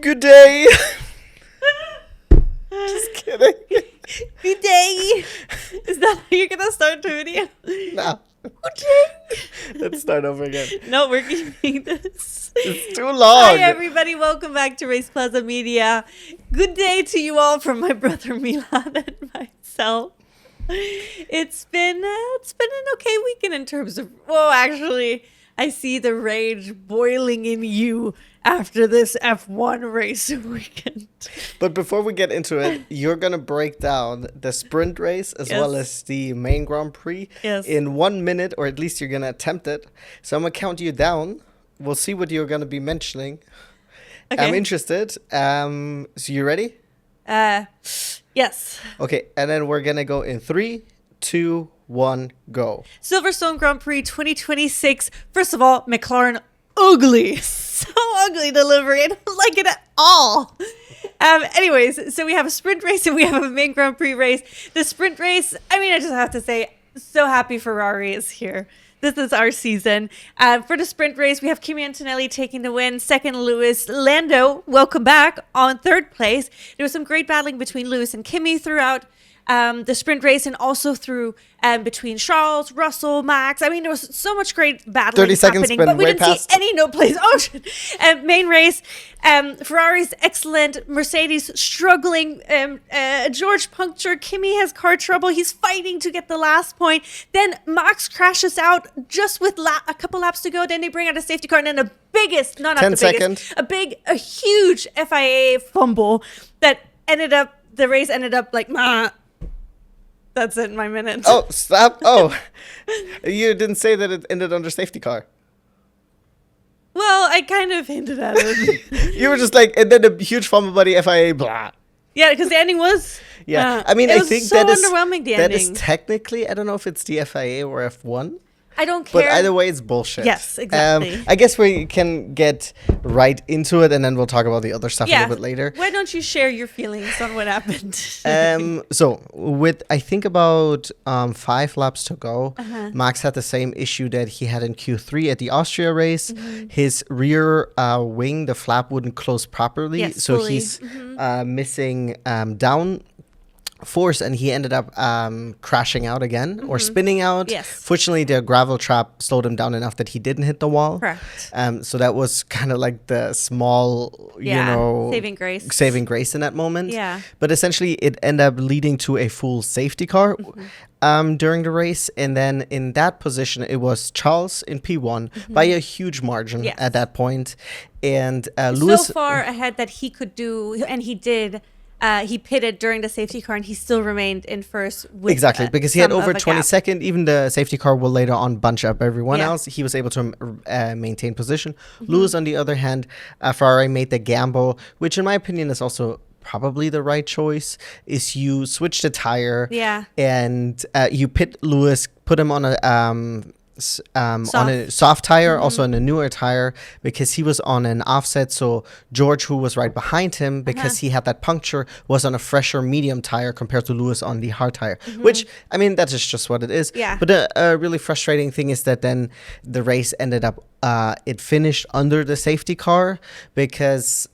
Good day. Just kidding. Good day. Is that how you're gonna start the video? No. Good day. Let's start over again. No, we're keeping this. It's too long. Hi everybody, welcome back to RacePlazaMedia. Good day to you all from my brother Milan and myself. It's been an okay weekend in terms of. Well, actually, I see the rage boiling in you after this F1 race weekend. But before we get into it, you're going to break down the sprint race as well as the main Grand Prix in 1 minute, or at least you're going to attempt it. So I'm going to count you down. We'll see what you're going to be mentioning. Okay. I'm interested. So you ready? Yes. Okay, and then we're going to go in 3, 2, 1, go. Silverstone Grand Prix 2026. First of all, McLaren ugly. So ugly delivery. I don't like it at all. Anyways, so we have a sprint race and we have a main Grand Prix race. The sprint race, I mean, I just have to say, so happy Ferrari is here. This is our season. For the sprint race, we have Kimi Antonelli taking the win. Second, Lewis. Lando, welcome back, on third place. There was some great battling between Lewis and Kimi throughout the sprint race, and also through between Charles, Russell, Max. I mean, there was so much great battling 30 seconds happening, but we didn't past. see any no plays. Oh, main race, Ferrari's excellent, Mercedes struggling, George punctured, Kimi has car trouble, he's fighting to get the last point. Then Max crashes out just with a couple laps to go. Then they bring out a safety car, and then the biggest, no, not 10 the seconds. biggest, a huge FIA fumble that the race ended up like, That's it, my minute. Oh, stop. Oh, you didn't say that it ended under safety car. Well, I kind of hinted at it. You were just like, and then a huge fumble by the FIA, blah. Yeah, because the ending was... Yeah, I mean, I think so that is underwhelming, the that ending. is technically, I don't know if it's the FIA or F1. I don't care. But either way, it's bullshit. Yes, exactly. I guess we can get right into it, and then we'll talk about the other stuff a little bit later. Why don't you share your feelings on what happened? So with, I think, about 5 laps to go, Max had the same issue that he had in Q3 at the Austria race. His rear wing, the flap, wouldn't close properly, so fully. he's missing down force, and he ended up crashing out again or spinning out. Fortunately, the gravel trap slowed him down enough that he didn't hit the wall. Correct. So that was kind of like the small, saving grace in that moment. Yeah. But essentially, it ended up leading to a full safety car during the race, and then in that position, it was Charles in P1 by a huge margin at that point, and Lewis so far ahead that he could do, and he did. He pitted during the safety car, and he still remained in first. With, exactly, because he had over 20 seconds. Even the safety car will later on bunch up everyone else. He was able to maintain position. Lewis, on the other hand, Ferrari made the gamble, which in my opinion is also probably the right choice, is you switch the tire and you pit Lewis, put him on a on a soft tire, also on a newer tire, because he was on an offset. So George, who was right behind him, because he had that puncture, was on a fresher medium tire compared to Lewis on the hard tire, which, I mean, that is just what it is. But a really frustrating thing is that then the race ended up, it finished under the safety car because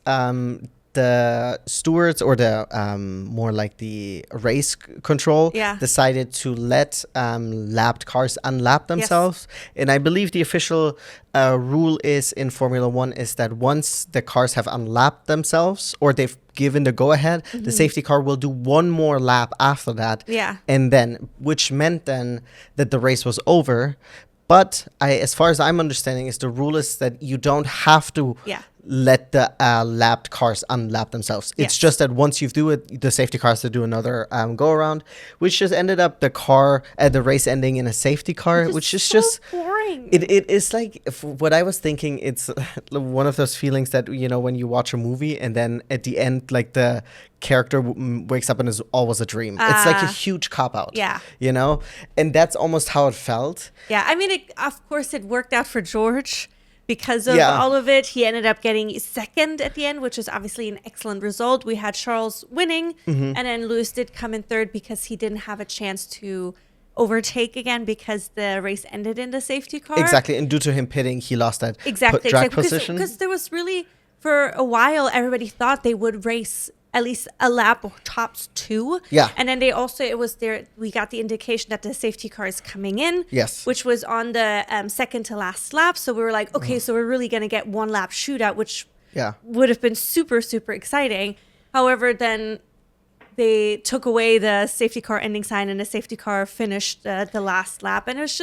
the stewards, or the more like the race control, decided to let lapped cars unlap themselves. And I believe the official rule is in Formula 1 is that once the cars have unlapped themselves, or they've given the go-ahead, the safety car will do one more lap after that. And then, which meant then that the race was over. But as far as I'm understanding, is the rule is that you don't have to let the lapped cars unlap themselves. It's just that once you do it, the safety car has to do another go around, which just ended up the race ending in a safety car, which is so just boring. It is like, what I was thinking, it's one of those feelings that, you know, when you watch a movie and then at the end, like, the character wakes up and is always a dream. It's like a huge cop-out, you know? And that's almost how it felt. I mean, of course, it worked out for George because of all of it. He ended up getting second at the end, which is obviously an excellent result. We had Charles winning, and then Lewis did come in third because he didn't have a chance to overtake again because the race ended in the safety car. Exactly, and due to him pitting, he lost that exactly track position. Because there was really, for a while, everybody thought they would race at least a lap or tops 2. Yeah. And then we got the indication that the safety car is coming in. Yes. Which was on the second to last lap. So we were like, okay, so we're really going to get 1 lap shootout, which would have been super, super exciting. However, then they took away the safety car ending sign and the safety car finished the last lap. And it was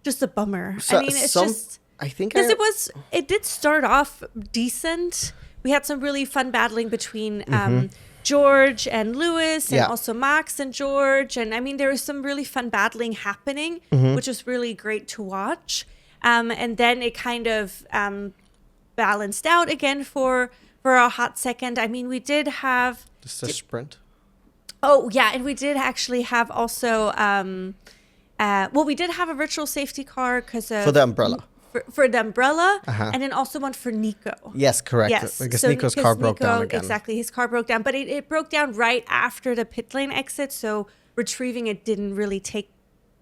just a bummer. So, I mean, it's just... I think because it did start off decent. We had some really fun battling between George and Lewis and also Max and George. And I mean, there was some really fun battling happening, which was really great to watch. And then it kind of balanced out again for a hot second. I mean, we did have... Just a sprint. Oh, yeah. And we did actually have also... we did have a virtual safety car because of... For the umbrella. For the umbrella, and then also one for Nico. Yes, correct. Yes, because Nico's car broke down again. Exactly, his car broke down, but it broke down right after the pit lane exit, so retrieving it didn't really take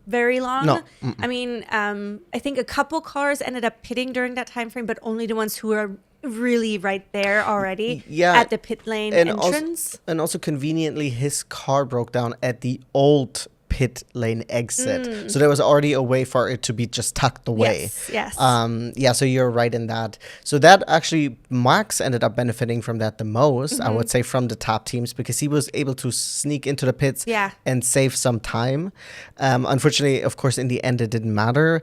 very long. No. I mean, I think a couple cars ended up pitting during that time frame, but only the ones who are really right there already at the pit lane entrance. And also conveniently, his car broke down at the old pit lane exit, so there was already a way for it to be just tucked away. Yes. So you're right in that. So that actually, Max ended up benefiting from that the most, I would say, from the top teams, because he was able to sneak into the pits and save some time. Unfortunately, of course, in the end it didn't matter.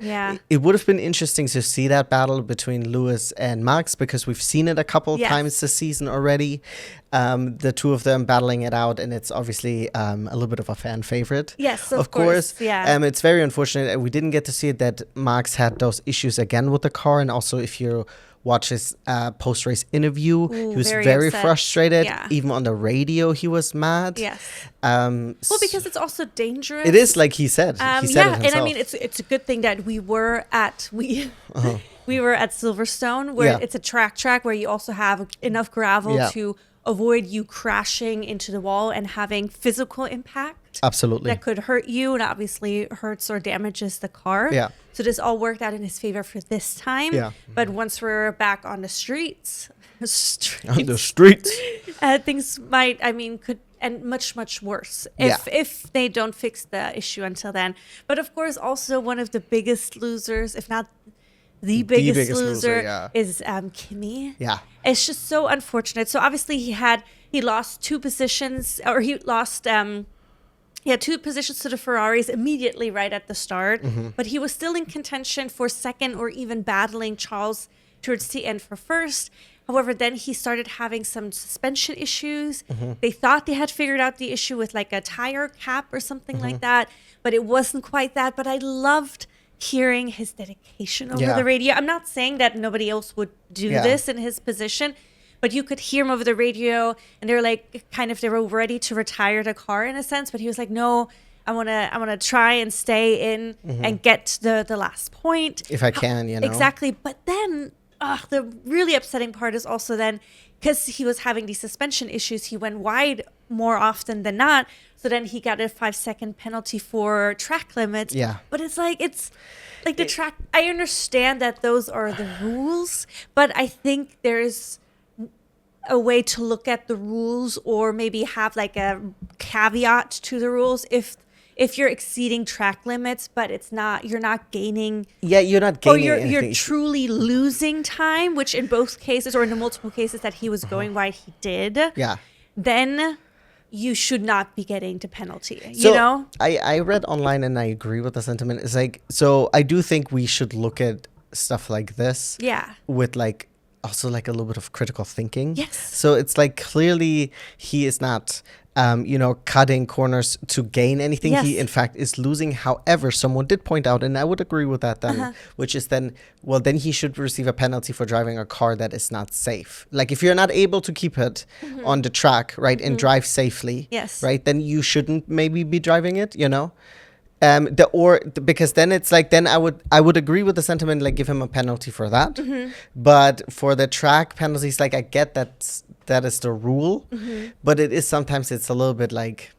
It would have been interesting to see that battle between Lewis and Max, because we've seen it a couple of times this season already. The two of them battling it out, and it's obviously a little bit of a fan favorite. Yes, of course. Yeah. It's very unfortunate we didn't get to see it, that Max had those issues again with the car, and also if you watch his post-race interview, he was very frustrated. Even on the radio, he was mad. Yes. Well, because it's also dangerous. It is, like he said. He said it himself. And I mean, it's a good thing that we were at we were at Silverstone, where it's a track where you also have enough gravel to avoid you crashing into the wall and having physical impact. Absolutely. That could hurt you, and obviously hurts or damages the car. Yeah. So this all worked out in his favor for this time. Yeah. But once we're back on the streets, things could end much worse if they don't fix the issue until then. But of course, also one of the biggest losers, if not the biggest loser, is Kimi. Yeah. It's just so unfortunate. So obviously he lost 2 positions, or he lost 2 positions to the Ferraris immediately right at the start. But he was still in contention for second, or even battling Charles towards the end for first. However, then he started having some suspension issues. They thought they had figured out the issue with like a tire cap or something like that, but it wasn't quite that. But I loved hearing his dedication over the radio. I'm not saying that nobody else would do this in his position, but you could hear him over the radio, and they're like, they were ready to retire the car in a sense, but he was like, no, I want to try and stay in and get the last point if I can, Exactly. But then the really upsetting part is also then, because he was having these suspension issues, he went wide more often than not. So then he got a 5-second penalty for track limits. Yeah. But it's like the track. I understand that those are the rules, but I think there's a way to look at the rules, or maybe have like a caveat to the rules if you're exceeding track limits, but you're not gaining. Yeah, you're not gaining. Or you're truly losing time, which in both cases, or in the multiple cases that he was going wide, he did. Yeah. Then you should not be getting to penalty. I read online, and I agree with the sentiment. It's like, so I do think we should look at stuff like this. Yeah. With like also like a little bit of critical thinking. Yes. So it's like, clearly he is not cutting corners to gain anything. Yes. He in fact is losing. However, someone did point out, and I would agree with that then, which is then he should receive a penalty for driving a car that is not safe. Like, if you're not able to keep it on the track, right, and drive safely, right, then you shouldn't maybe be driving it, because then it's like, then I would agree with the sentiment, like, give him a penalty for that. But for the track penalties, like, I get that is the rule, but it is sometimes it's a little bit like,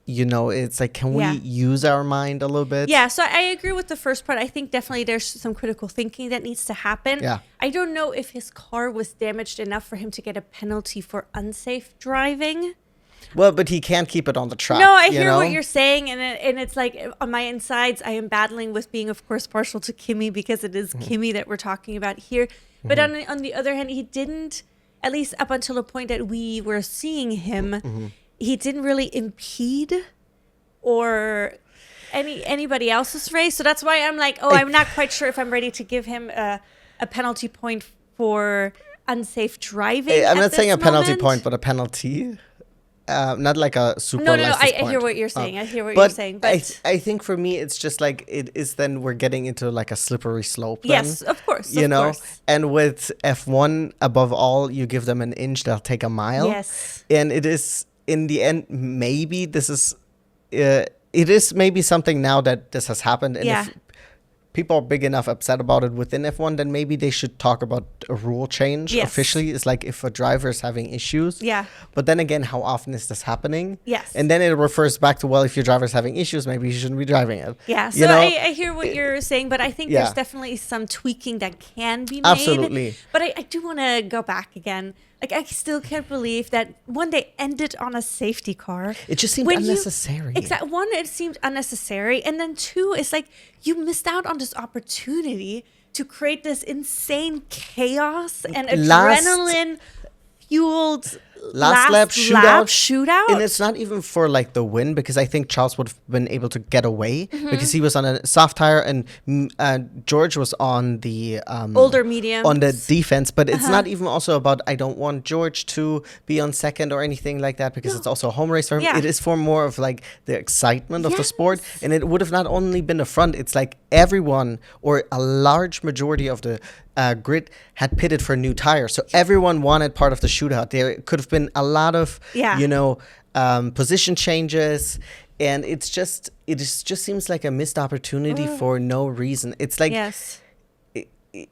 it's like, can we Yeah. use our mind a little bit? Yeah, so I agree with the first part. I think definitely there's some critical thinking that needs to happen. Yeah. I don't know if his car was damaged enough for him to get a penalty for unsafe driving. Well, but he can't keep it on the track. No, I hear what you're saying, and it's like on my insides, I am battling with being, of course, partial to Kimi because it is Kimi that we're talking about here. But on the other hand, he didn't, at least up until the point that we were seeing him, he didn't really impede or anybody else's race. So that's why I'm like, I'm not quite sure if I'm ready to give him a penalty point for unsafe driving. I'm not saying a penalty moment. point, but a penalty. Not like a super No, license I point. hear what you're saying. I hear what you're saying. But I think for me, it's just like it is. Then we're getting into like a slippery slope. Then, yes, of course. you of know. course. And with F1, above all, you give them an inch, they'll take a mile. Yes. And it is in the end, maybe this is. It is maybe something now that this has happened, and Yeah. if people are big enough upset about it within F1, then maybe they should talk about a rule change Yes. officially. It's like if a driver is having issues. Yeah. But then again, how often is this happening? Yes. And then it refers back to, well, if your driver's having issues, maybe you shouldn't be driving it. Yeah, so You know? I hear what you're saying, but I think Yeah. there's definitely some tweaking that can be made. Absolutely. But I do want to go back again. Like, I still can't believe that one, they ended on a safety car. It just seemed When you- unnecessary. Exactly. One, it seemed unnecessary. And then two, it's like you missed out on this opportunity to create this insane chaos and Last- adrenaline fueled Last lap shootout. And shootout. it's not even for like the win, because I think Charles would have been able to get away Mm-hmm. because he was on a soft tire and George was on the Older mediums. on the defense. But it's not even also about, I don't want George to be on second or anything like that, because it's also a home race for him. Yeah. It is for more of like the excitement of the sport. Yes. And it would have not only been the front, it's like everyone or a large majority of the grid had pitted for new tires. So everyone wanted part of the shootout. There could have been a lot of, position changes. And it just seems like a missed opportunity for no reason. It's like, Yes.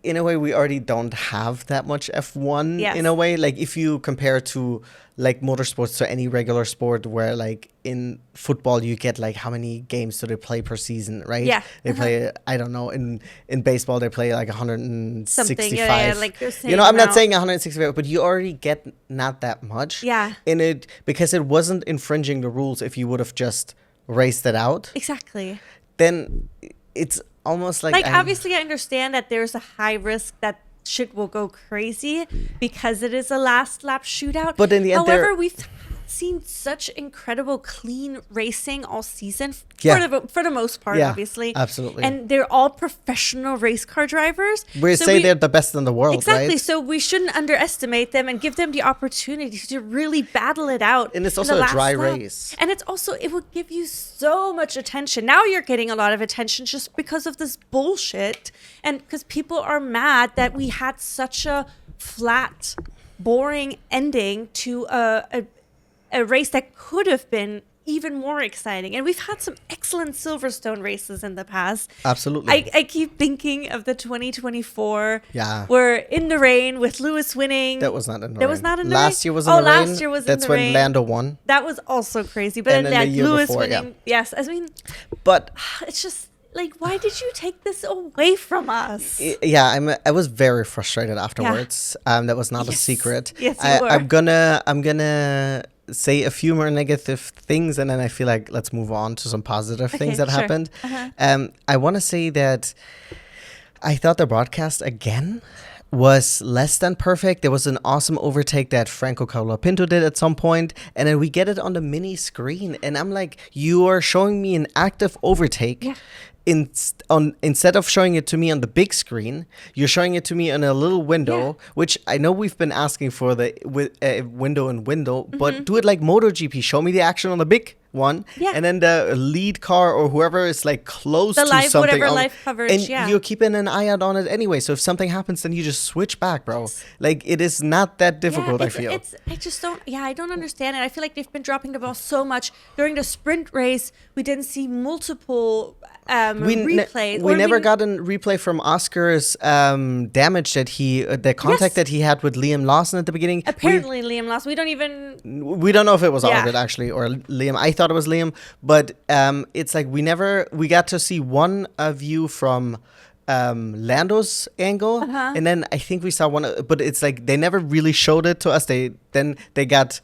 in a way, we already don't have that much F1 Yes. in a way. Like if you compare to like motorsports to any regular sport, where like in football you get like how many games do they play per season, right? Yeah. They play, I don't know, in baseball they play like 165. Something, yeah, like the same I'm not amount. saying 165, but you already get not that much. Yeah. In it, because it wasn't infringing the rules if you would have just raced it out. Exactly. Then it's almost like Obviously I understand that there's a high risk that shit will go crazy because it is a last lap shootout. But in the end, however, we've seen such incredible clean racing all season Yeah. for the most part, Yeah, obviously. absolutely. And they're all professional race car drivers. we So say they're the best in the world, exactly. right? So we shouldn't underestimate them and give them the opportunity to really battle it out. And it's in also the a last dry lap. race. And it's also, it will give you so much attention. Now you're getting a lot of attention just because of this bullshit. And because people are mad that we had such a flat, boring ending to a race that could have been even more exciting. And we've had some excellent Silverstone races in the past. Absolutely. I keep thinking of the 2024. Yeah. We're in the rain with Lewis winning. That was not in the That rain. was not in the Last rain? year was in the rain. Last year was in That's the when rain. Lando won. That was also crazy. But And then then the year Lewis before, winning. Yes. I mean, But it's just like, why did you take this away from us? I was very frustrated afterwards. That was not a Yes. secret. Yes, you were. I'm gonna say a few more negative things, and then I feel like let's move on to some positive things that sure. happened. I want to say that I thought the broadcast again was less than perfect. There was an awesome overtake that Franco Colapinto did at some point, and then we get it on the mini screen, and I'm like, you are showing me an active overtake. Yeah. Instead of showing it to me on the big screen, you're showing it to me in a little window, which I know we've been asking for the window and window, but do it like MotoGP. Show me the action on the big one, Yeah. and then the lead car or whoever is like close The to live- something, whatever live coverage, and yeah. you're keeping an eye out on it anyway. So if something happens, then you just switch back, bro. Like it is not that difficult. I feel. I just don't. Yeah, I don't understand it. I feel like they've been dropping the ball so much during the sprint race. We didn't see multiple replays. We never got a replay from Oscar's damage that the contact that he had with Liam Lawson at the beginning. Apparently, Liam Lawson. We don't know if it was Albert actually or Liam. I thought it was Liam, but it's like we got to see one view from Lando's angle, and then I think we saw one, but it's like they never really showed it to us. They got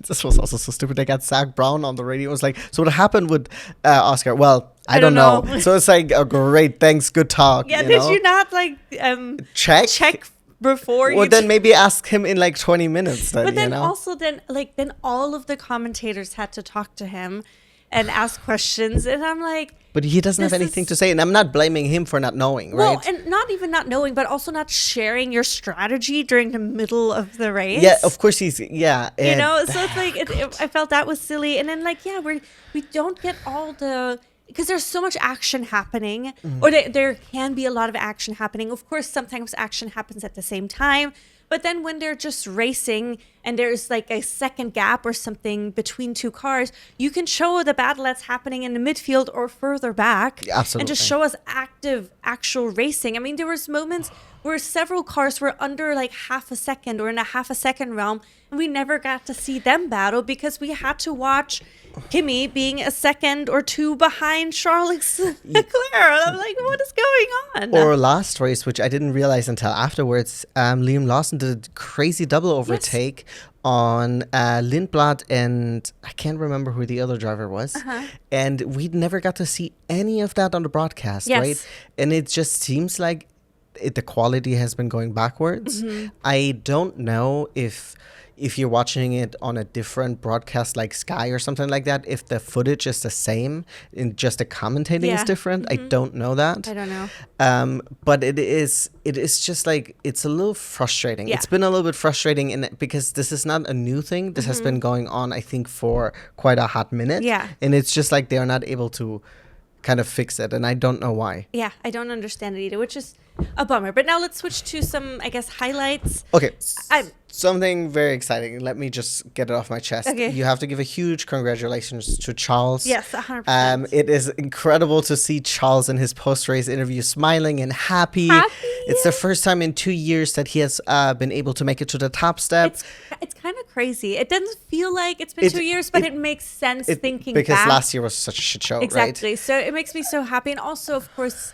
this was also so stupid. They got Zach Brown on the radio. It was like, so what happened with Oscar? Well, I don't know. So it's like, oh, great, thanks, good talk. Yeah, did you not like check before? Well, then maybe ask him in like 20 minutes. Then, but then also then all of the commentators had to talk to him and ask questions, and I'm like, but he doesn't have anything to say, and I'm not blaming him for not knowing, right? Well, and not even not knowing, but also not sharing your strategy during the middle of the race. Yeah, of course so it's like I felt that was silly, and then like we don't get all the, because there's so much action happening, or there can be a lot of action happening. Of course, sometimes action happens at the same time. But then when they're just racing and there's like a second gap or something between two cars, you can show the battle that's happening in the midfield or further back. Absolutely. And just show us actual racing. I mean, there was moments where several cars were under like half a second or in a half a second realm, and we never got to see them battle because we had to watch Kimi being a second or two behind Charles Leclerc. I'm like, what is going on? Or last race, which I didn't realize until afterwards, Liam Lawson did a crazy double overtake on Lindblad, and I can't remember who the other driver was. And we never got to see any of that on the broadcast, right? And it just seems like the quality has been going backwards. I don't know if you're watching it on a different broadcast like Sky or something like that, if the footage is the same and just the commentating is different. I don't know that. I don't know. But it is just like, it's a little frustrating. It's been a little bit frustrating because this is not a new thing. This has been going on, I think, for quite a hot minute. Yeah. And it's just like they are not able to kind of fix it, and I don't know why. Yeah, I don't understand it either, which is a bummer. But now let's switch to some, I guess, highlights. Okay. Something very exciting. Let me just get it off my chest. Okay. You have to give a huge congratulations to Charles. Yes, 100%. It is incredible to see Charles in his post-race interview smiling and happy. It's the first time in 2 years that he has been able to make it to the top step. It's kind of crazy. It doesn't feel like it's been 2 years, but it makes sense thinking back. Because last year was such a shit show, exactly. Right? So it makes me so happy. And also, of course,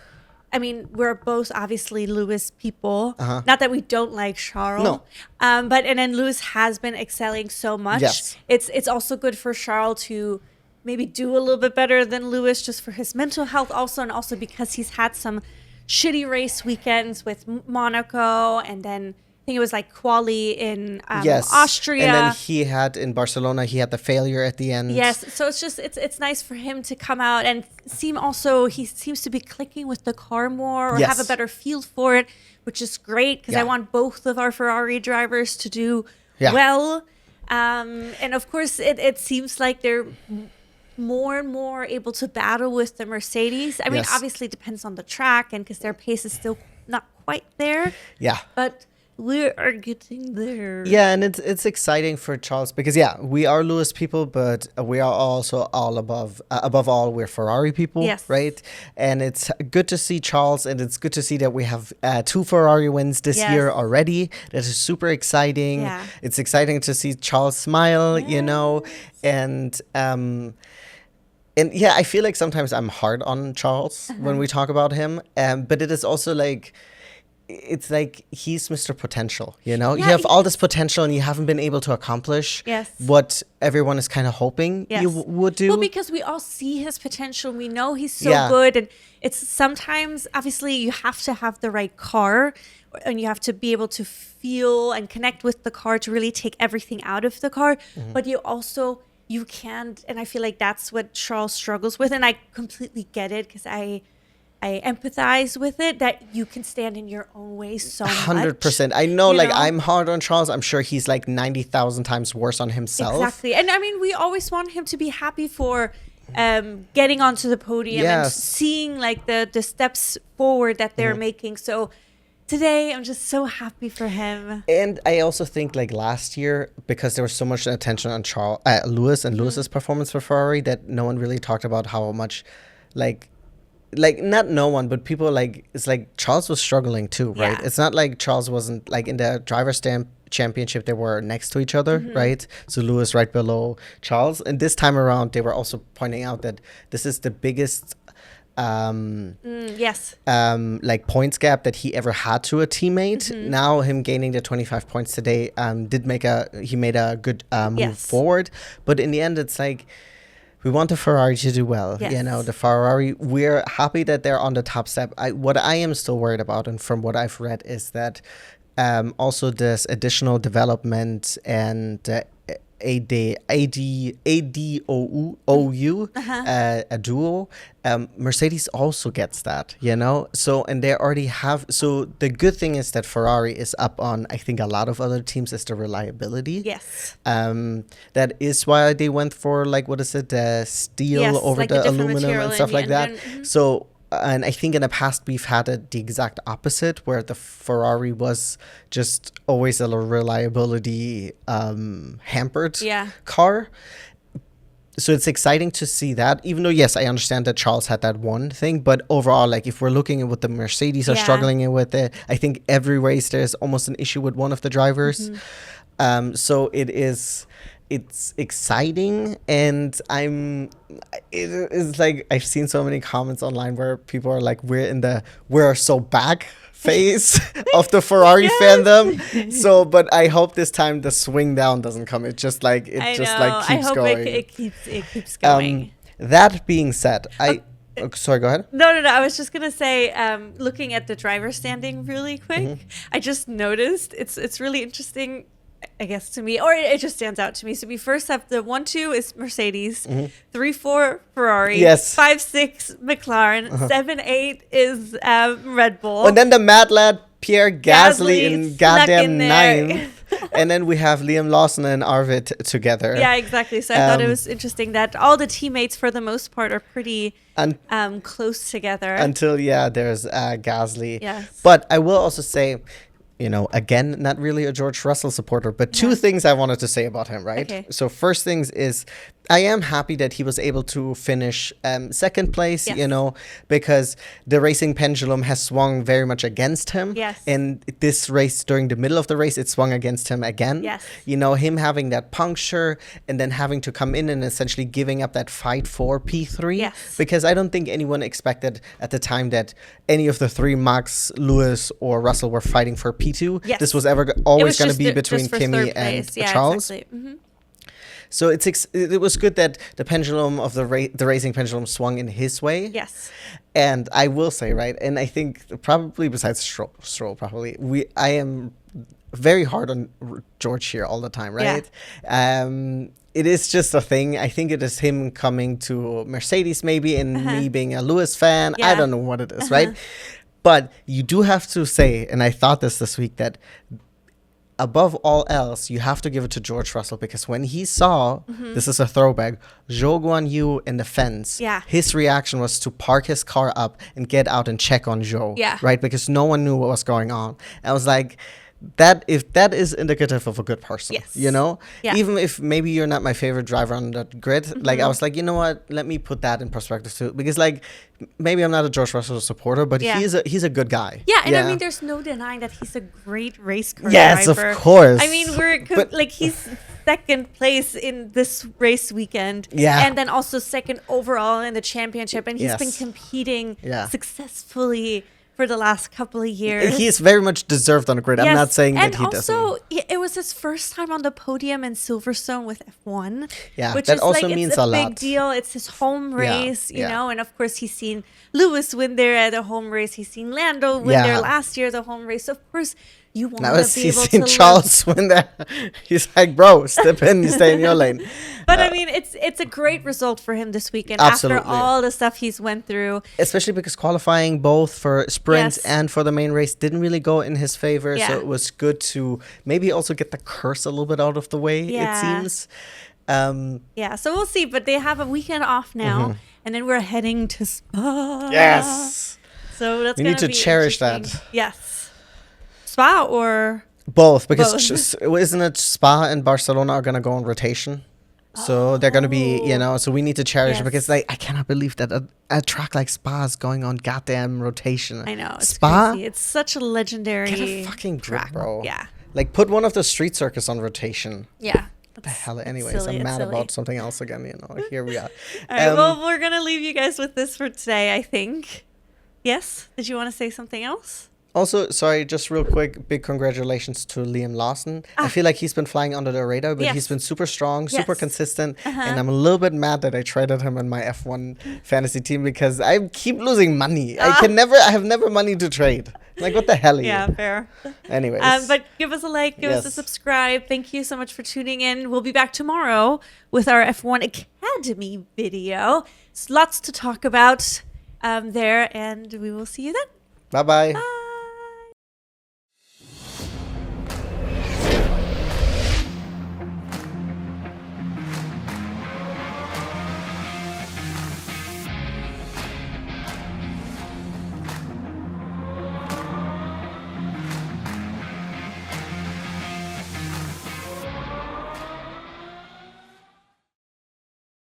I mean, we're both obviously Lewis people. Not that we don't like Charles. No. But then Lewis has been excelling so much. Yes. It's also good for Charles to maybe do a little bit better than Lewis, just for his mental health also, and also because he's had some shitty race weekends with Monaco, and then I think it was like quali in Austria. And then he had in Barcelona, he had the failure at the end. Yes. So it's nice for him to come out and he seems to be clicking with the car more, or have a better feel for it, which is great because I want both of our Ferrari drivers to do well. And of course, it seems like they're more and more able to battle with the Mercedes. I mean, obviously it depends on the track, and because their pace is still not quite there. Yeah. But we are getting there. Yeah, and it's exciting for Charles because we are Lewis people, but we are also all above all, we're Ferrari people, right? And it's good to see Charles, and it's good to see that we have 2 Ferrari wins this year already. That is super exciting. Yeah. It's exciting to see Charles smile, you know, and I feel like sometimes I'm hard on Charles when we talk about him, but it is also like, it's like he's Mr. Potential, you know? You have all this potential and you haven't been able to accomplish what everyone is kind of hoping you would do. Well, because we all see his potential. We know he's so good. And it's sometimes, obviously, you have to have the right car, and you have to be able to feel and connect with the car to really take everything out of the car. But you can't, and I feel like that's what Charles struggles with. And I completely get it, because I empathize with it, that you can stand in your own way so much. 100%. I know, I'm hard on Charles. I'm sure he's like 90,000 times worse on himself. Exactly. And I mean, we always want him to be happy for getting onto the podium and seeing like the steps forward that they're making. So today, I'm just so happy for him. And I also think like last year, because there was so much attention on Lewis and Lewis's performance for Ferrari, that no one really talked about how much like like not no one, but people like it's like Charles was struggling too, right? Yeah. It's not like Charles wasn't like in the driver stamp championship they were next to each other, right? So Lewis right below Charles, and this time around they were also pointing out that this is the biggest Yes. like points gap that he ever had to a teammate. Now him gaining the 25 points today he made a good move Yes. forward, but in the end it's like we want the Ferrari to do well. Yes. You know, the Ferrari, we're happy that they're on the top step. What I am still worried about, and from what I've read, is that also this additional development and ADOU, a duo, Mercedes also gets that, you know? So, and they already have, so the good thing is that Ferrari is up on, I think, a lot of other teams is the reliability. Yes. That is why they went for, like, what is it, the steel Yes, over like a the different aluminum material and in stuff the like that. engine. So, and I think in the past we've had it the exact opposite, where the Ferrari was just always a reliability hampered car. So it's exciting to see that, even though, yes, I understand that Charles had that one thing, but overall, like if we're looking at what the Mercedes are struggling with it, I think every race there's almost an issue with one of the drivers. So it's exciting, and it is like I've seen so many comments online where people are like, we're so back phase of the Ferrari fandom. So, but I hope this time the swing down doesn't come. It just like keeps I hope going. It keeps going. That being said, sorry, go ahead. No. I was just gonna say, looking at the driver standing really quick, I just noticed it's really interesting, I guess, to me, or it just stands out to me. So we first have the 1-2 is Mercedes, 3-4 Ferrari, yes, 5-6 McLaren, 7-8 is Red Bull, and then the mad lad Pierre Gasly in goddamn 9th. And then we have Liam Lawson and Arvid together. Yeah, exactly. So I thought it was interesting that all the teammates, for the most part, are pretty close together. Until, there's Gasly. Yes. But I will also say, you know, again, not really a George Russell supporter, but two things I wanted to say about him, right? Okay. So first things is, I am happy that he was able to finish second place, you know, because the racing pendulum has swung very much against him. Yes. And this race, during the middle of the race, it swung against him again. Yes. You know, him having that puncture and then having to come in and essentially giving up that fight for P3. Yes. Because I don't think anyone expected at the time that any of the three, Max, Lewis, or Russell, were fighting for P2. Yes. This was always going to be between Kimi and Charles. Exactly. So it was good that the pendulum of the racing pendulum swung in his way. Yes. And I will say, right, and I think probably besides Stroll I am very hard on George here all the time, right? Yeah. It is just a thing. I think it is him coming to Mercedes maybe, and me being a Lewis fan. I don't know what it is, right? But you do have to say, and I thought this week, that above all else, you have to give it to George Russell, because when he saw, this is a throwback, Zhou Guan Yu in the fence, his reaction was to park his car up and get out and check on Zhou, right? Because no one knew what was going on. I was like, if that is indicative of a good person, you know, even if maybe you're not my favorite driver on the grid, like I was like, you know what, let me put that in perspective too, because like maybe I'm not a George Russell supporter, but he's a good guy. I mean, there's no denying that he's a great race car yes, driver. Of course. I mean, he's second place in this race weekend, and then also second overall in the championship, and he's been competing successfully for the last couple of years. He's very much deserved on the grid. I'm not saying that he doesn't. And also, it was his first time on the podium in Silverstone with F1. Yeah, which that is also like, means it's a a lot. big deal. It's his home race, you know, and of course he's seen Lewis win there at a home race. He's seen Lando win there last year at the home race. So of course, you want to be able to he's seen Charles win there. He's like, bro, step in, you stay in your lane. But I mean, it's a great result for him this weekend after all the stuff he's went through. Especially because qualifying both for sprint and for the main race didn't really go in his favor. So it was good to maybe also get the curse a little bit out of the way, it seems. So we'll see. But they have a weekend off now. And then we're heading to Spa. Yes. So that's we need to cherish that. Yes. Spa or both, because isn't it Spa and Barcelona are going to go on rotation? So they're going to be, so we need to cherish it because Yes. I cannot believe that a track like Spa is going on goddamn rotation. I know. It's Spa? crazy. It's such a legendary Get a fucking grip, track. bro. Yeah. Like, put one of the street circus on rotation. Yeah. The hell, anyways, silly, I'm it's mad silly. about something else again, Here we are. All right, well, we're going to leave you guys with this for today, I think. Yes? Did you want to say something else? Also, sorry, just real quick, big congratulations to Liam Lawson. I feel like he's been flying under the radar, but Yes. he's been super strong, super Yes. consistent, and I'm a little bit mad that I traded him in my F1 fantasy team because I keep losing money. I have never money to trade. Like, what the hell are you? Yeah, fair. Anyways. But give us a like, give us a Yes. subscribe. Thank you so much for tuning in. We'll be back tomorrow with our F1 Academy video. It's lots to talk about there, and we will see you then. Bye-bye. Bye.